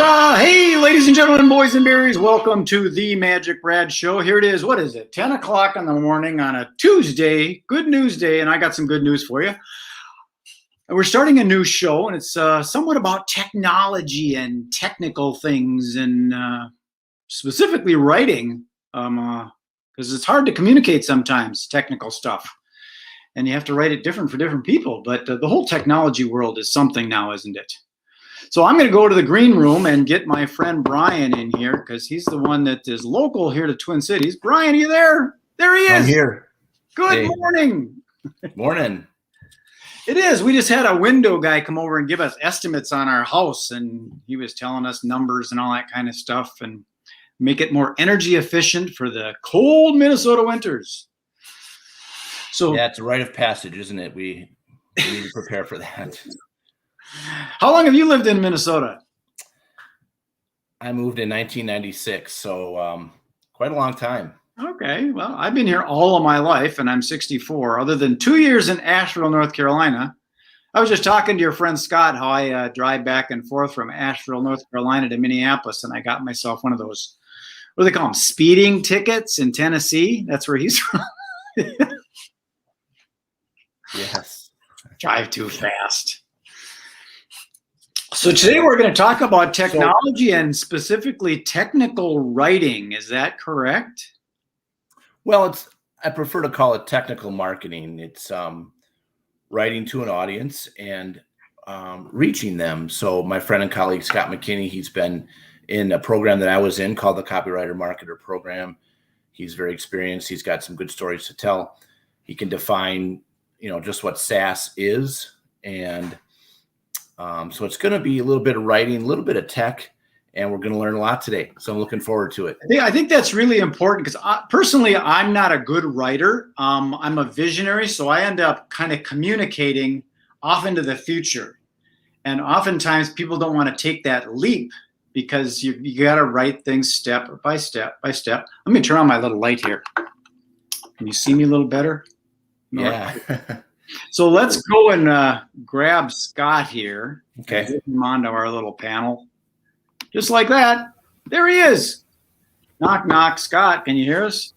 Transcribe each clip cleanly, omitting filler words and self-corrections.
Ta-da! Hey, ladies and gentlemen, boys and berries, welcome to the MagicBrad Show. Here it is. What is it? 10 o'clock in the morning on a Tuesday, Good News Day, and I got some good news for you. We're starting a new show, and it's somewhat about technology and technical things, and specifically writing, because it's hard to communicate sometimes, technical stuff. And you have to write it different for different people, but the whole technology world is something now, isn't it? So I'm going to go to the green room and get my friend Brian in here because he's the one that is local here to Twin Cities. Brian, are you there? There he is. I'm here. Good morning. Morning. It is. We just had a window guy come over and give us estimates on our house, and he was telling us numbers and all that kind of stuff and make it more energy efficient for the cold Minnesota winters. So yeah, it's a rite of passage, isn't it? We need to prepare for that. How long have you lived in Minnesota? I moved in 1996, so quite a long time. Okay, well, I've been here all of my life, and I'm 64, other than 2 years in Asheville, North Carolina. I was just talking to your friend Scott how I drive back and forth from Asheville, North Carolina to Minneapolis, and I got myself one of those, what do they call them, speeding tickets in Tennessee? That's where he's from. Yes. Drive too fast. So today we're going to talk about technology and specifically technical writing. Is that correct? Well, I prefer to call it technical marketing. It's writing to an audience and reaching them. So my friend and colleague, Scott McKinney, he's been in a program that I was in called the Copywriter Marketer Program. He's very experienced. He's got some good stories to tell. He can define, just what SaaS is. And so it's going to be a little bit of writing, a little bit of tech, and we're going to learn a lot today. So I'm looking forward to it. I think that's really important because personally, I'm not a good writer. I'm a visionary, so I end up kind of communicating off into the future. And oftentimes people don't want to take that leap because you got to write things step by step by step. Let me turn on my little light here. Can you see me a little better? Yeah. So let's go and grab Scott here. Okay. Get him onto our little panel. Just like that. There he is. Knock, knock. Scott, can you hear us?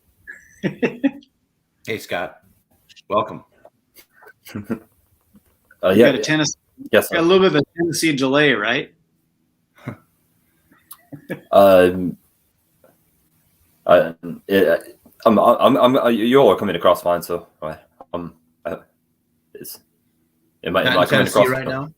Hey, Scott. Welcome. Yeah. Got a Tennessee, yes, got a little bit of a Tennessee delay, right? You all are coming across fine, so am I coming across right now?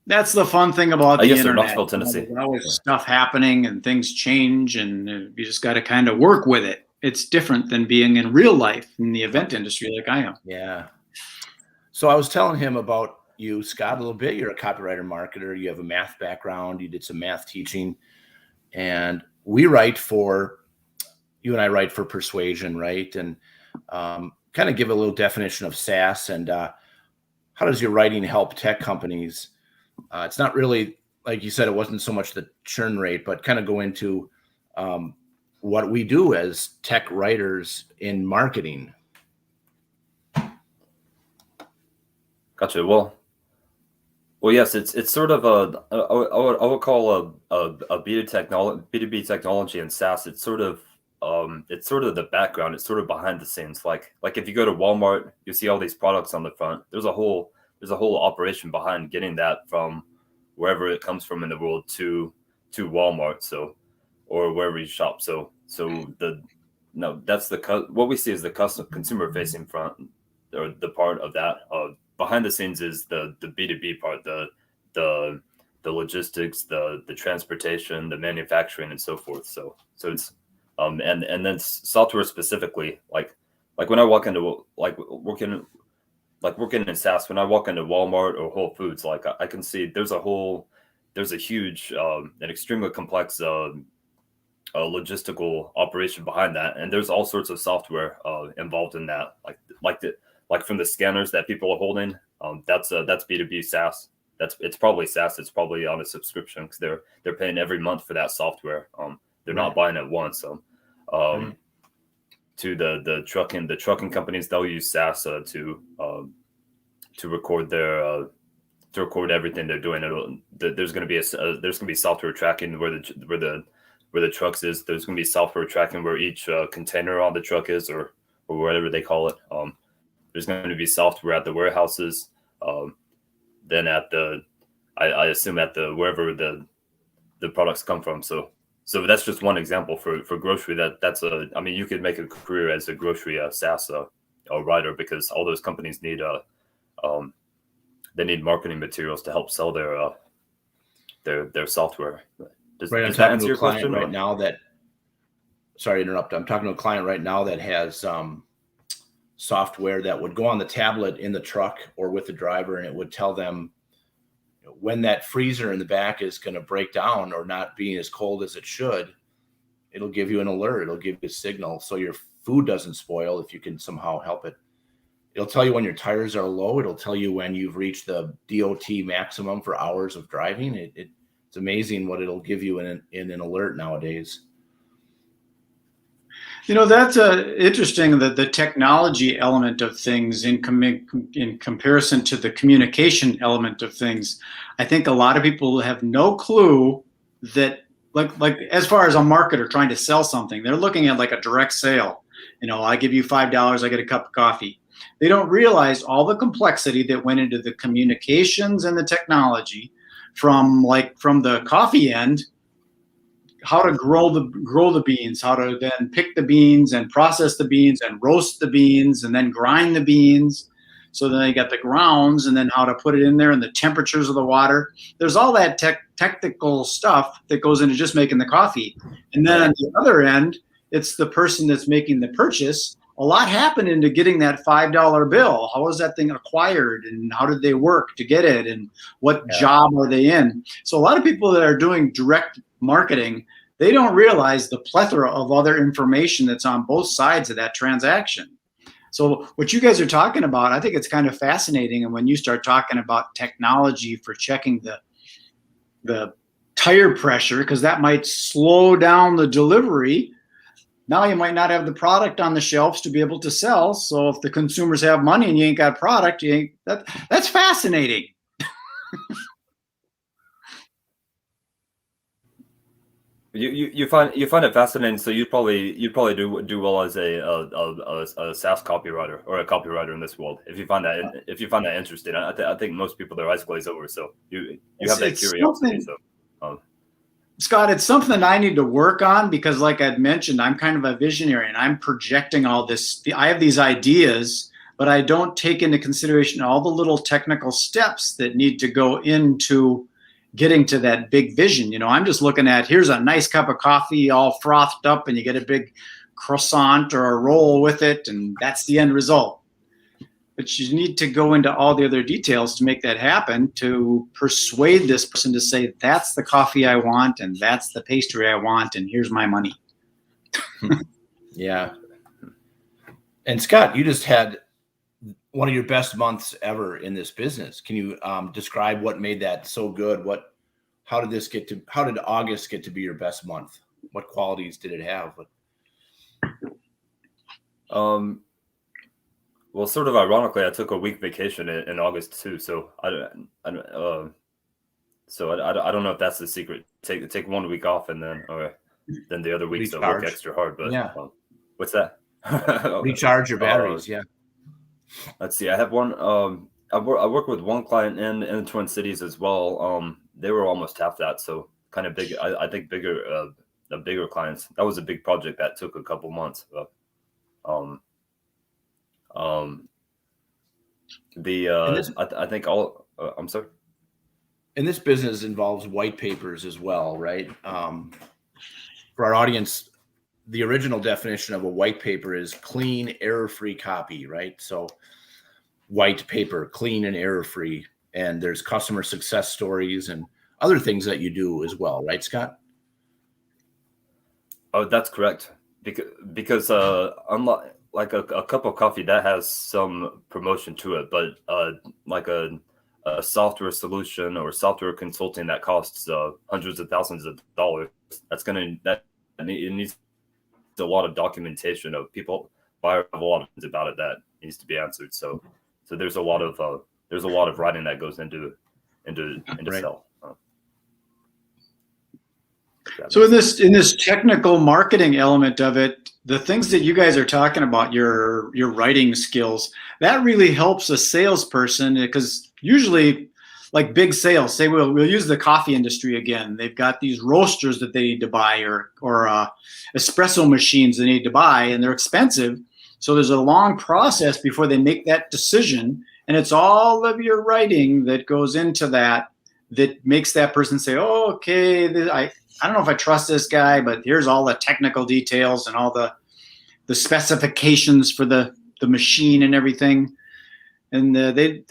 That's the fun thing about the yes, sir, internet. Knoxville, Tennessee. There's always stuff happening and things change, and you just got to kind of work with it. It's different than being in real life in the event industry like I am. Yeah. So I was telling him about you, Scott, a little bit. You're a copywriter marketer. You have a math background. You did some math teaching. And you and I write for Persuasion, right? And kind of give a little definition of SaaS and how does your writing help tech companies? It's not really, like you said, it wasn't so much the churn rate, but kind of go into what we do as tech writers in marketing. Gotcha. Well, yes, it's sort of I would call a B2B technology and SaaS. It's sort of the background. It's sort of behind the scenes. Like if you go to Walmart, you see all these products on the front. There's a whole operation behind getting that from wherever it comes from in the world to Walmart. So, or wherever you shop. That's what we see is the consumer facing front, or the part of that. Behind the scenes is the B2B part, the logistics, the transportation, the manufacturing, and so forth. So it's and then software specifically, like when I walk into working in SaaS, when I walk into Walmart or Whole Foods, like I can see there's a huge and extremely complex logistical operation behind that, and there's all sorts of software involved in that, like from the scanners that people are holding. That's B2B SaaS. It's probably SaaS. It's probably on a subscription because they're paying every month for that software. They're not buying it once. To the trucking companies, they'll use SaaS to record their record everything they're doing. There's going to be software tracking where the trucks is. There's going to be software tracking where each container on the truck is, or whatever they call it. There's going to be software at the warehouses. Then I assume at wherever the products come from. So that's just one example for grocery. You could make a career as a grocery SaaS writer, because all those companies need they need marketing materials to help sell their software. Does that answer your question right now? Sorry to interrupt. I'm talking to a client right now that has software that would go on the tablet in the truck or with the driver, and it would tell them when that freezer in the back is going to break down or not being as cold as it should. It'll give you an alert. It'll give you a signal so your food doesn't spoil if you can somehow help it. It'll tell you when your tires are low. It'll tell you when you've reached the DOT maximum for hours of driving. It's amazing what it'll give you in an alert nowadays. That's interesting, that the technology element of things in comparison to the communication element of things. I think a lot of people have no clue that, like as far as a marketer trying to sell something, they're looking at like a direct sale. I give you $5, I get a cup of coffee. They don't realize all the complexity that went into the communications and the technology from the coffee end. How to grow the beans, how to then pick the beans and process the beans and roast the beans and then grind the beans. So then they got the grounds, and then how to put it in there and the temperatures of the water. There's all that technical stuff that goes into just making the coffee. And then on the other end, it's the person that's making the purchase. A lot happened into getting that $5 bill. How was that thing acquired, and how did they work to get it, and what job are they in? So a lot of people that are doing direct marketing, they don't realize the plethora of other information that's on both sides of that transaction. So what you guys are talking about, I think it's kind of fascinating. And when you start talking about technology for checking the tire pressure, because that might slow down the delivery, now you might not have the product on the shelves to be able to sell. So if the consumers have money and you ain't got product, that's fascinating. You find it fascinating, so you'd probably do well as a SaaS copywriter or a copywriter in this world if you find that interesting. I think most people, their eyes glaze over. So you have that curiosity. So Scott, it's something that I need to work on, because like I'd mentioned, I'm kind of a visionary and I'm projecting all this. I have these ideas, but I don't take into consideration all the little technical steps that need to go into getting to that big vision. I'm just looking at, here's a nice cup of coffee all frothed up, and you get a big croissant or a roll with it, and that's the end result. But you need to go into all the other details to make that happen, to persuade this person to say, that's the coffee I want, and that's the pastry I want, and here's my money. Yeah. And Scott, you just had one of your best months ever in this business. Can you describe what made that so good? How did August get to be your best month? What qualities did it have? Well, sort of ironically, I took a week vacation in August too. So I don't know if that's the secret. Take 1 week off, and then the other weeks I work extra hard. But yeah. What's that? Recharge your batteries. Yeah. Let's see. I have one. I work with one client in the Twin Cities as well. They were almost half that, so kind of big. I think bigger clients. That was a big project that took a couple months. I think all. I'm sorry. And this business involves white papers as well, right? For our audience, the original definition of a white paper is clean, error-free copy, right? So white paper, clean and error-free. And there's customer success stories and other things that you do as well, right, Scott? Oh, that's correct. Because unlike like a cup of coffee, that has some promotion to it, but like a software solution or software consulting that costs hundreds of thousands of dollars, it needs a lot of documentation of people. I have a lot of things about it that needs to be answered. So there's a lot of writing that goes into into Right. sell. So in this technical marketing element of it, the things that you guys are talking about, your writing skills, that really helps a salesperson, because usually, like big sales, say we'll use the coffee industry again. They've got these roasters that they need to buy, or espresso machines they need to buy, and they're expensive. So there's a long process before they make that decision, and it's all of your writing that goes into that makes that person say, "Oh, okay, I don't know if I trust this guy, but here's all the technical details and all the specifications for the machine and everything." And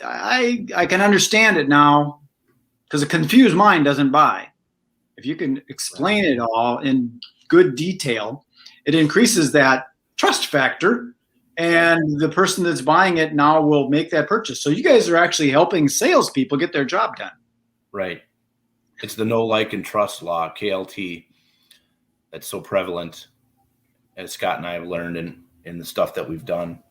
I can understand it now, because a confused mind doesn't buy. If you can explain it all in good detail, it increases that trust factor, and the person that's buying it now will make that purchase. So you guys are actually helping salespeople get their job done. Right. It's the know, like, and trust law, KLT, that's so prevalent, as Scott and I have learned in the stuff that we've done.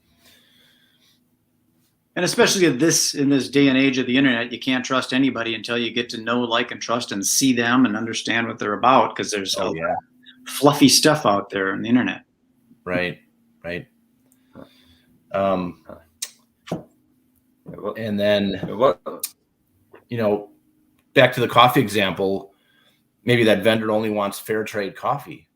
And especially in this day and age of the internet, you can't trust anybody until you get to know, like, and trust and see them and understand what they're about, because there's fluffy stuff out there on the internet. Right. And then, back to the coffee example, maybe that vendor only wants fair trade coffee.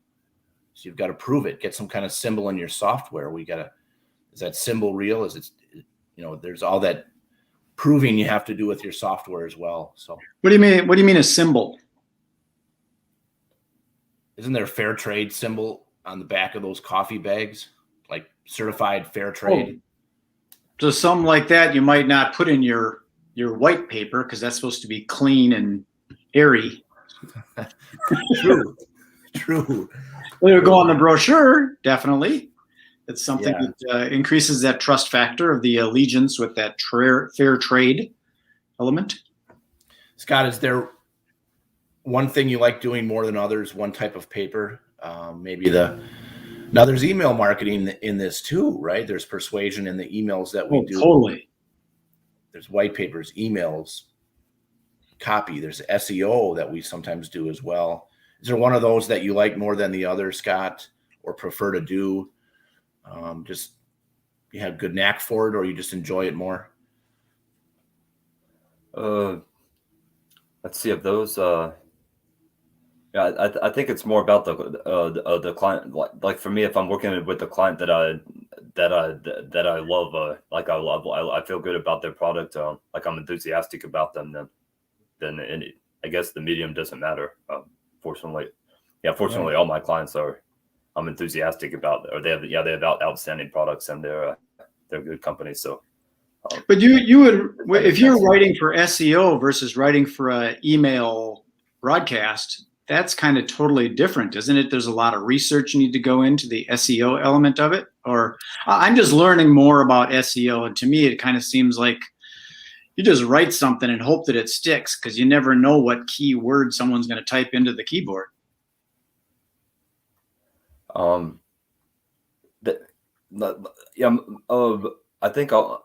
So you've got to prove it, get some kind of symbol in your software. Is that symbol real? Is it, there's all that proving you have to do with your software as well. So what do you mean? What do you mean a symbol? Isn't there a fair trade symbol on the back of those coffee bags, like certified fair trade? So something like that you might not put in your white paper, because that's supposed to be clean and airy. True. Well, it would go on the brochure, definitely. It's something that increases that trust factor of the allegiance with that fair trade element. Scott, is there one thing you like doing more than others? One type of paper? Now there's email marketing in this too, right? There's persuasion in the emails that we do. Totally. There's white papers, emails, copy. There's SEO that we sometimes do as well. Is there one of those that you like more than the other, Scott, or prefer to do? Just you have good knack for it, or you just enjoy it more? Let's see if those. I think it's more about the client. Like for me, if I'm working with a client that I love, I feel good about their product. Like I'm enthusiastic about them. Then I guess the medium doesn't matter. Fortunately, all my clients I'm enthusiastic about, or they have outstanding products, and they're good companies. So, but you would, if you're writing for SEO versus writing for an email broadcast, that's kind of totally different, isn't it? There's a lot of research you need to go into the SEO element of it. Or I'm just learning more about SEO, and to me, it kind of seems like you just write something and hope that it sticks, because you never know what keyword someone's going to type into the keyboard. I think all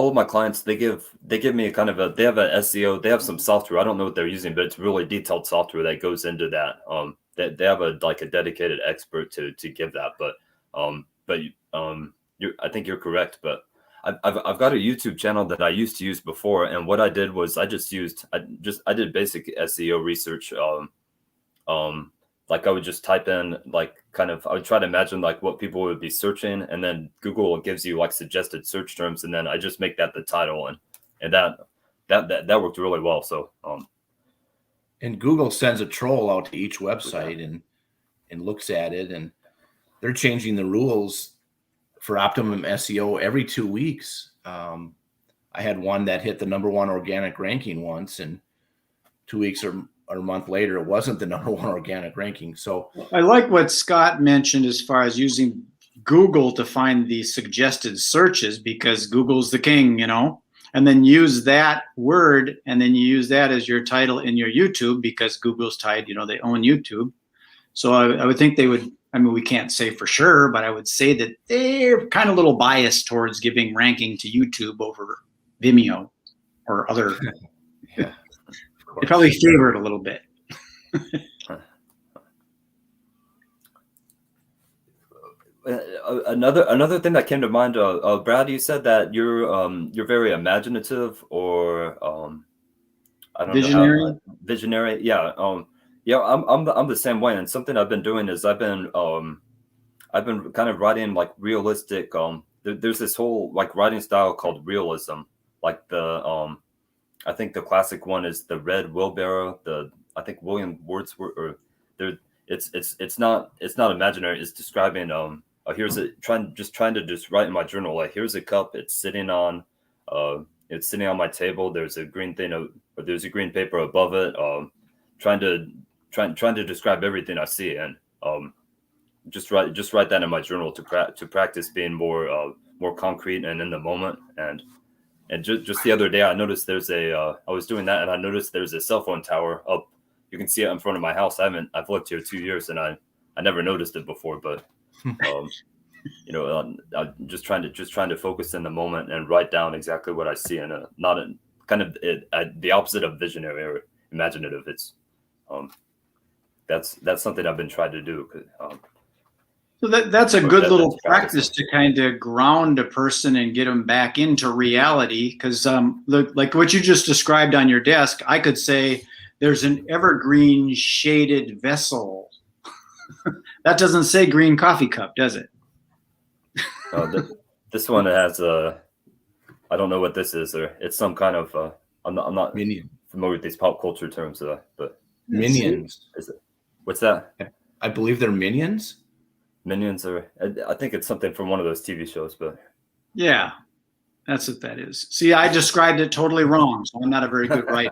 of my clients, they give me they have an SEO, they have some software. I don't know what they're using, but it's really detailed software that goes into that. They have a dedicated expert to give that. But I think you're correct. But I've got a YouTube channel that I used to use before, and what I did was I did basic SEO research. Like I would just type in I would try to imagine like what people would be searching, and then Google gives you like suggested search terms, and then I just make that the title, and that worked really well. So and Google sends a troll out to each website and looks at it, and they're changing the rules for optimum SEO every 2 weeks. I had one that hit the #1 organic ranking once, and 2 weeks or a month later, it wasn't the #1 organic ranking. So I like what Scott mentioned as far as using Google to find the suggested searches, because Google's the king, and then use that word, and then you use that as your title in your YouTube, because Google's tied, they own YouTube. So I would think they would, we can't say for sure, but I would say that they're kind of a little biased towards giving ranking to YouTube over Vimeo or other course. They probably favor it a little bit. Another thing that came to mind, Brad, you said that you're very imaginative, or I don't Visionary? know, visionary. Yeah, yeah. I'm the same way, and something I've been doing is I've been kind of writing like realistic. There's this whole like writing style called realism, like I think the classic one is the Red Wheelbarrow. I think William Wordsworth, or there. It's not imaginary. It's describing here's trying to just write in my journal, like here's a cup, it's sitting on my table, there's a green paper above it, trying to describe everything I see, and just write that in my journal to practice being more concrete and in the moment. And just the other day I noticed I was doing that, and I noticed there's a cell phone tower up. You can see it in front of my house. I've lived here 2 years, and I never noticed it before, but I'm just trying to focus in the moment and write down exactly what I see, and the opposite of visionary or imaginative. It's that's something I've been trying to do. So that's a good little practice to kind of ground a person and get them back into reality. Because like what you just described on your desk, I could say there's an evergreen shaded vessel. That doesn't say green coffee cup, does it? This one has I don't know what this is. Or it's some kind of I'm not Minion. familiar with these pop culture terms, but Minions. Is it? What's that? I believe they're minions. Minions, or I think it's something from one of those TV shows, but yeah, that's what that is. See, I described it totally wrong, so I'm not a very good writer.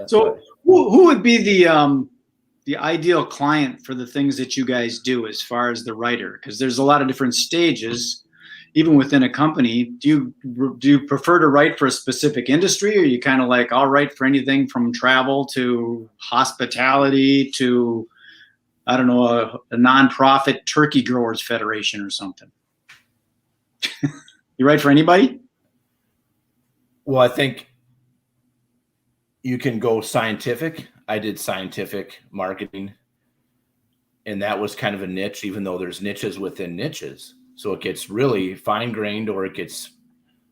So who would be the ideal client for the things that you guys do as far as the writer? Because there's a lot of different stages, even within a company. Do you prefer to write for a specific industry, or you kind of like, I'll write for anything from travel to hospitality to, I don't know, a nonprofit turkey growers federation or something? You write for anybody? Well, I think you can go scientific. I did scientific marketing, and that was kind of a niche, even though there's niches within niches. So it gets really fine grained, or it gets,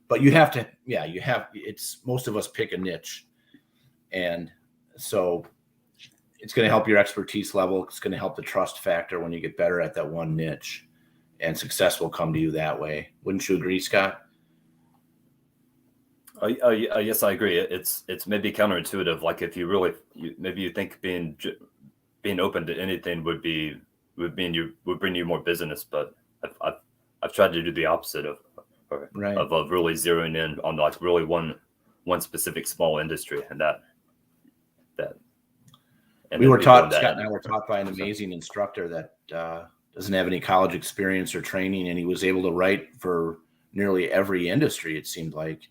but you have to, it's, most of us pick a niche. And so it's going to help your expertise level. It's going to help the trust factor when you get better at that one niche, and success will come to you that way. Wouldn't you agree, Scott? Yes, I agree. It's maybe counterintuitive. Like if maybe you think being open to anything would bring you more business, but I've tried to do the opposite of really zeroing in on like really one specific small industry, and that. And we were taught, Scott and I were taught by an amazing instructor that doesn't have any college experience or training, and he was able to write for nearly every industry, it seemed like,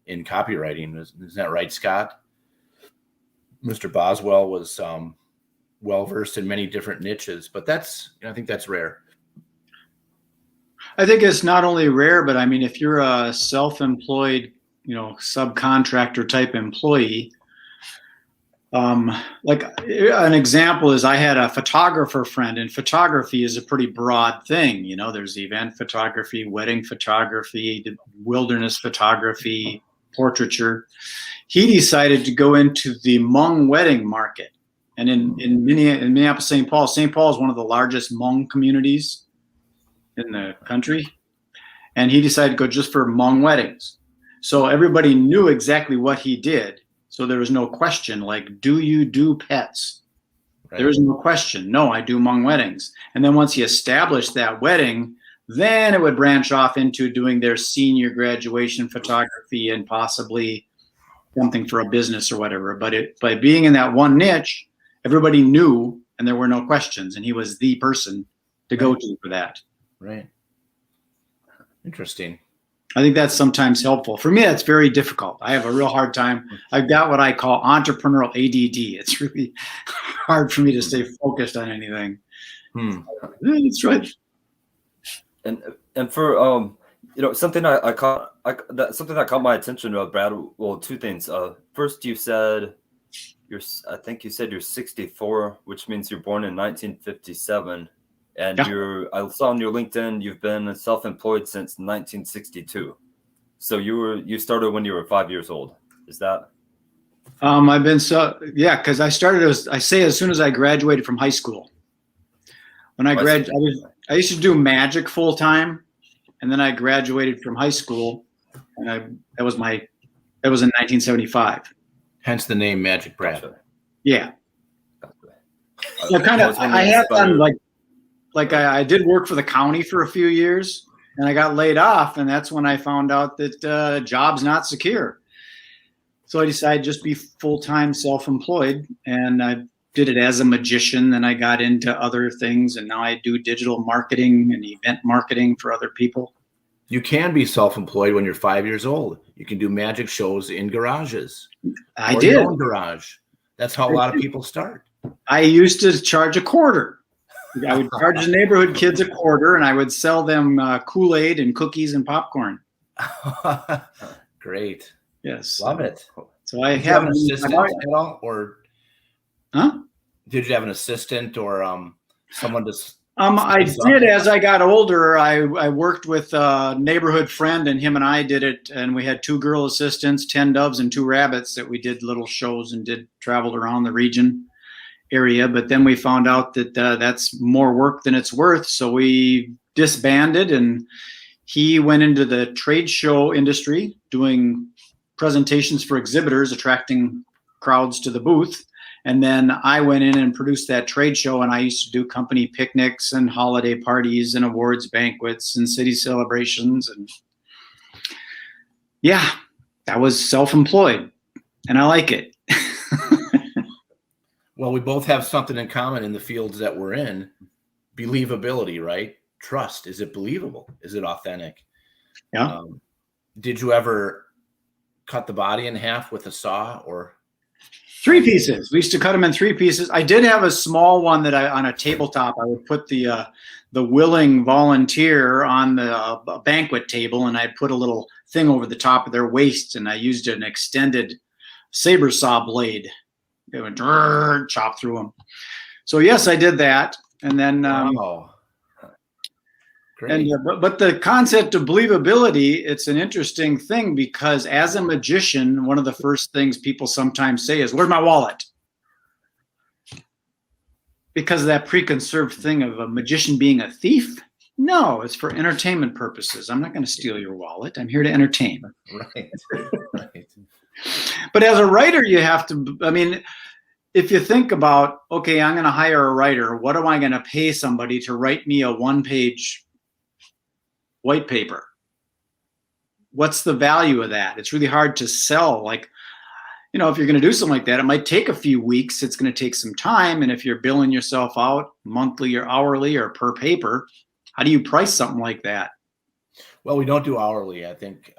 in copywriting. Isn't that right, Scott? Mr. Boswell was well-versed in many different niches, but I think that's rare. I think it's not only rare, but I mean, if you're a self-employed, subcontractor type employee, like an example is I had a photographer friend, and photography is a pretty broad thing. There's event photography, wedding photography, wilderness photography, portraiture. He decided to go into the Hmong wedding market. And in Minneapolis, St. Paul is one of the largest Hmong communities in the country. And he decided to go just for Hmong weddings. So everybody knew exactly what he did. So there was no question, like, do you do pets? Right. There was no question. No, I do Hmong weddings. And then once he established that wedding, then it would branch off into doing their senior graduation photography and possibly something for a business or whatever. But by being in that one niche, everybody knew, and there were no questions, and he was the person to go to for that. Right. Interesting. I think that's sometimes helpful. For me, that's very difficult. I have a real hard time. I've got what I call entrepreneurial ADD. It's really hard for me to stay focused on anything. That's right. And for something I caught something that caught my attention about Brad. Well, two things. First, you said I think you said you're 64, which means you're born in 1957, and Yeah. I saw on your LinkedIn you've been self-employed since 1962. So you started when you were 5 years old. Is that? I've been because I started as soon as I graduated from high school. When I graduated, I used to do magic full time, and then I graduated from high school, and that was in 1975. Hence the name MagicBrad. Gotcha. Yeah. I have done like I did work for the county for a few years, and I got laid off, and that's when I found out that job's not secure. So I decided just be full-time self-employed, and I did it as a magician. Then I got into other things, and now I do digital marketing and event marketing for other people. You can be self-employed when you're 5 years old. You can do magic shows in garages. I did. Your own garage. That's how a lot of people start. I used to charge a quarter. I would charge the neighborhood kids a quarter, and I would sell them Kool-Aid and cookies and popcorn. Great. Yes. Love it. So I have an assistant at all, or did you have an assistant or someone to? I did as I got older. I worked with a neighborhood friend, and him and I did it. And we had 2 girl assistants, 10 doves, and 2 rabbits that we did little shows and traveled around the region area. But then we found out that that's more work than it's worth, so we disbanded. And he went into the trade show industry, doing presentations for exhibitors, attracting crowds to the booth. And then I went in and produced that trade show, and I used to do company picnics and holiday parties and awards banquets and city celebrations. And yeah, I was self-employed, and I like it. Well, we both have something in common in the fields that we're in. Believability, right? Trust. Is it believable? Is it authentic? Yeah. Did you ever cut the body in half with a saw or? 3 pieces. We used to cut them in 3 pieces. I did have a small one that on a tabletop, I would put the willing volunteer on the banquet table, and I'd put a little thing over the top of their waist, and I used an extended saber saw blade. It would chop through them. So yes, I did that. And then, great. But the concept of believability, it's an interesting thing, because as a magician, one of the first things people sometimes say is, "Where's my wallet?" Because of that preconceived thing of a magician being a thief. No, it's for entertainment purposes. I'm not going to steal your wallet. I'm here to entertain. Right. But as a writer, you have to, I mean, if you think about, okay, I'm going to hire a writer. What am I going to pay somebody to write me a 1-page white paper? What's the value of that? It's really hard to sell. Like, if you're going to do something like that, it might take a few weeks. It's going to take some time. And if you're billing yourself out monthly or hourly or per paper, how do you price something like that? Well, we don't do hourly. I think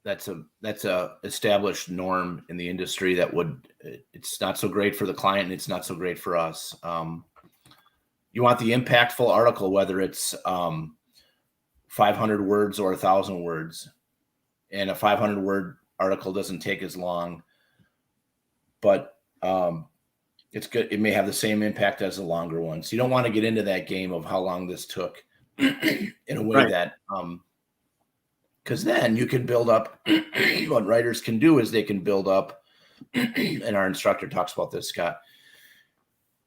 that's a established norm in the industry it's not so great for the client, and it's not so great for us. You want the impactful article, whether it's 500 words or 1,000 words, and a 500-word article doesn't take as long, but it's good. It may have the same impact as a longer one. So you don't want to get into that game of how long this took in a way that, because then you can build up. What writers can do is they can build up, and our instructor talks about this, Scott,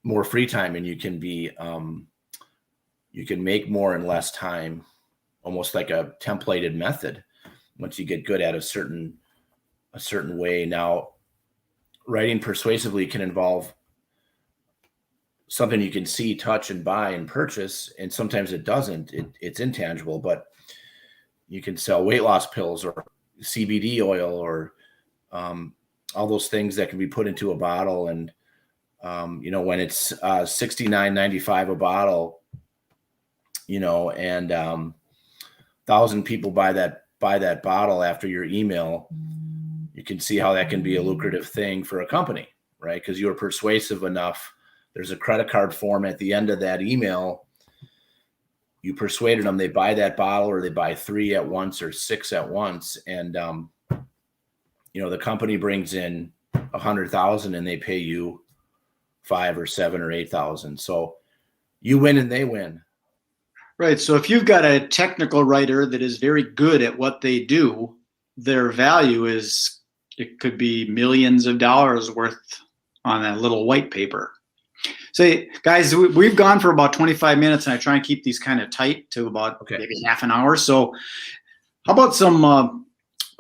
more free time, and you can make more in less time, almost like a templated method once you get good at a certain way. Now, writing persuasively can involve something you can see, touch, and buy and purchase, and sometimes it doesn't. It's intangible, but you can sell weight loss pills or CBD oil or all those things that can be put into a bottle. And when it's $69.95 a bottle, and 1,000 people buy that bottle after your email, you can see how that can be a lucrative thing for a company, right? Because you were persuasive enough. There's a credit card form at the end of that email. you persuaded them, they buy that bottle or they buy 3 at once or 6 at once. And, the company brings in 100,000 and they pay you 5 or 7 or 8,000. So you win and they win. Right. So if you've got a technical writer that is very good at what they do, their value is, it could be millions of dollars worth on that little white paper. Say, guys, we've gone for about 25 minutes, and I try and keep these kind of tight to about maybe half an hour. So how about some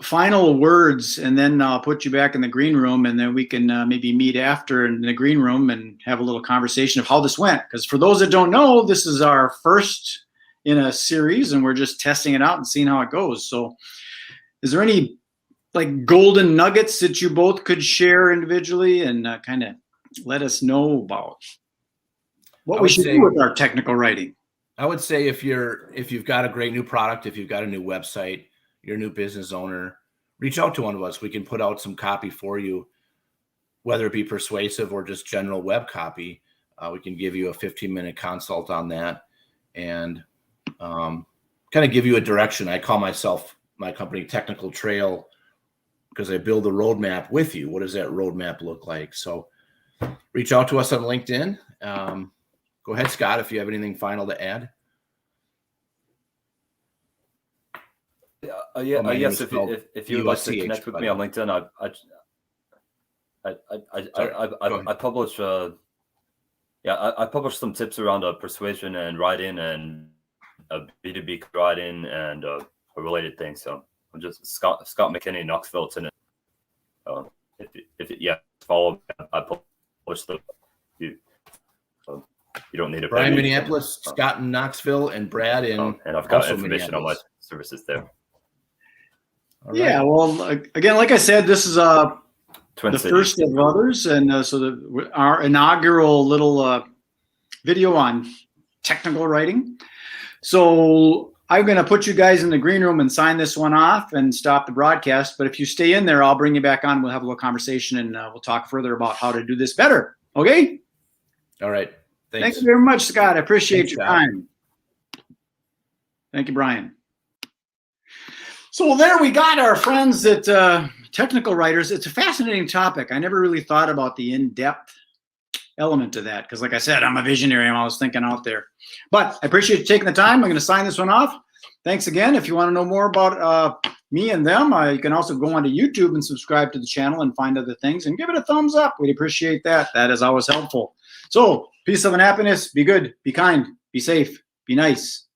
final words, and then I'll put you back in the green room, and then we can maybe meet after in the green room and have a little conversation of how this went. Because for those that don't know, this is our first in a series, and we're just testing it out and seeing how it goes. So is there any like golden nuggets that you both could share individually and kind of let us know about what we should do with our technical writing? I would say if you've got a great new product, if you've got a new website, you're a new business owner, reach out to one of us. We can put out some copy for you, whether it be persuasive or just general web copy. We can give you a 15-minute consult on that and kind of give you a direction. I call my company Technical Trail because I build a roadmap with you. What does that roadmap look like? So reach out to us on LinkedIn. Go ahead, Scott, if you have anything final to add. Yes, if you would like to connect with me on LinkedIn, I publish I publish some tips around persuasion and writing and B2B writing and related things. So I'm just Scott McKinney, Knoxville, Tennessee. Follow me. I publish the. You don't need a Brian, Minneapolis, Scott in Knoxville, and Brad in. And I've got information on my services there. Right. Yeah, well, again, like I said, this is the first of others, and so our inaugural little video on technical writing. So I'm going to put you guys in the green room and sign this one off and stop the broadcast. But if you stay in there, I'll bring you back on. We'll have a little conversation, and we'll talk further about how to do this better. Okay? All right. Thanks. Thank you very much, Scott. I appreciate your time. Thank you, Brian. So there we got our friends at Technical Writers. It's a fascinating topic. I never really thought about the in-depth element to that because, like I said, I'm a visionary. I'm always thinking out there. But I appreciate you taking the time. I'm going to sign this one off. Thanks again. If you want to know more about me and them, you can also go onto YouTube and subscribe to the channel and find other things and give it a thumbs up. We'd appreciate that. That is always helpful. So peace, love, and happiness. Be good. Be kind. Be safe. Be nice.